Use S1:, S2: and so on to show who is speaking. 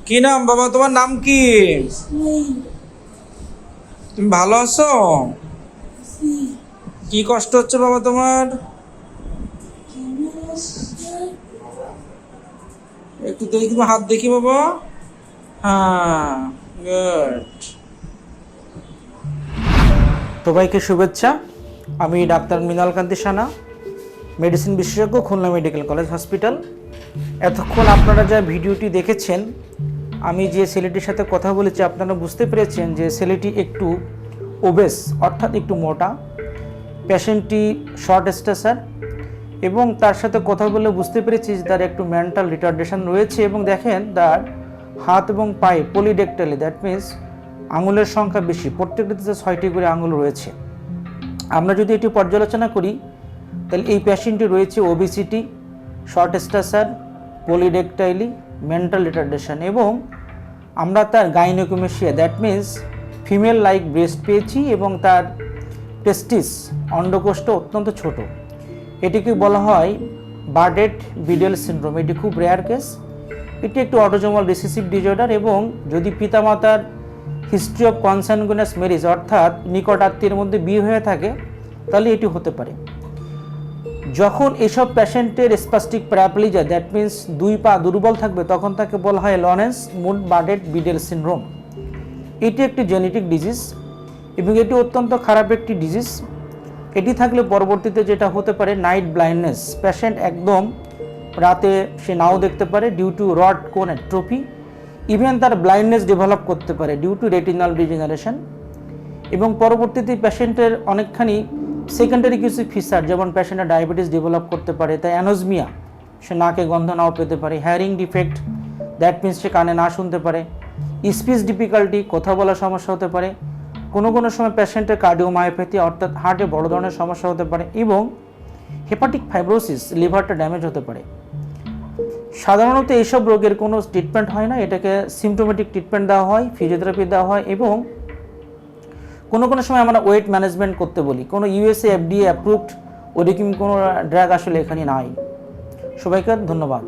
S1: কি নাম বাবা, তোমার নাম কি? তুমি ভালো আছো? কি কষ্ট হচ্ছে বাবা তোমার? একটু দেখি, তোমার হাত দেখি বাবা। হ্যাঁ, গুড। সবাইকে শুভেচ্ছা। আমি ডাক্তার মৃণাল কান্তি সানা, মেডিসিন বিশেষজ্ঞ, খুলনা মেডিকেল কলেজ হসপিটাল। এতক্ষণ আপনারা যা ভিডিওটি দেখেছেন, আমি যে ছেলেটির সাথে কথা বলেছি, আপনারা বুঝতে পেরেছেন যে ছেলেটি একটু ওবেস, অর্থাৎ একটু মোটা। পেশেন্টটি শর্ট স্ট্যাচার এবং তার সাথে কথা বলে বুঝতে পেরেছি যে তার একটু মেন্টাল রিটার্ডেশন রয়েছে। এবং দেখেন তার হাত এবং পায়ে পলিডেক্টালি, দ্যাট মিনস আঙুলের সংখ্যা বেশি, প্রত্যেকটিতে 6টি করে আঙুল রয়েছে। আমরা যদি এটি পর্যালোচনা করি তাহলে এই পেশেন্টটি রয়েছে obesity, short stature, polydactyly, mental retardation এবং আমরা তার gynaecomastia, that means female like breast পেয়েছি এবং তার টেস্টিস, অন্ডকোষ্ঠ অত্যন্ত ছোট। এটিকে বলা হয় বার্ডেড বিডেল সিনড্রোম। এটি খুব রেয়ার কেস। এটি একটি অটোজোমাল রিসেসিভ ডিসঅর্ডার এবং যদি পিতামাতার হিস্ট্রি অফ কনসানগুইনাস ম্যারেজ, অর্থাৎ নিকট আত্মীয়ের মধ্যে বিয়ে হয়ে থাকে, তাহলে এটি হতে পারে। যখন এসব পেশেন্টের স্পাস্টিক প্যারাপ্লিজিয়া, দ্যাট মিনস দুই পা দুর্বল থাকবে, তখন তাকে বলা হয় লরেন্স মুড বার্ডেড বিডেল সিনড্রোম। এটি একটি জেনেটিক ডিজিজ এবং এটি অত্যন্ত খারাপ একটি ডিজিজ। এটি থাকলে পরবর্তীতে যেটা হতে পারে নাইট ব্লাইন্ডনেস, পেশেন্ট একদম রাতে সে নাও দেখতে পারে ডিউ টু রড কোন অ্যাট্রোফি। ইভেন তার ব্লাইন্ডনেস ডেভেলপ করতে পারে ডিউ টু রেটিনাল ডিজেনারেশন। এবং পরবর্তীতে পেশেন্টের অনেকখানি সেকেন্ডারি কিছু ফিচার, যেমন পেশেন্টের ডায়াবেটিস ডেভেলপ করতে পারে, তাই অ্যানোজমিয়া, সে নাকে গন্ধ নাও পেতে পারে, হেয়ারিং ডিফেক্ট, দ্যাট মিনস সে কানে না শুনতে পারে, স্পিচ ডিফিকাল্টি, কথা বলার সমস্যা হতে পারে, কোনো কোনো সময় পেশেন্টের কার্ডিওমায়োপ্যাথি, অর্থাৎ হার্টে বড় ধরনের সমস্যা হতে পারে এবং হেপাটিক ফাইব্রোসিস, লিভারটা ড্যামেজ হতে পারে। সাধারণত এইসব রোগের কোনো ট্রিটমেন্ট হয় না, এটাকে সিমটোমেটিক ট্রিটমেন্ট দেওয়া হয়, ফিজিওথেরাপি দেওয়া হয় এবং কোনো কোনো সময় আমরা ওয়েট ম্যানেজমেন্ট করতে বলি। কোনো ইউএসএ এফডিএ অ্যাপ্রুভড ওরকম কোনো ড্রাগ আসলে এখানে নাই। সবাইকে ধন্যবাদ।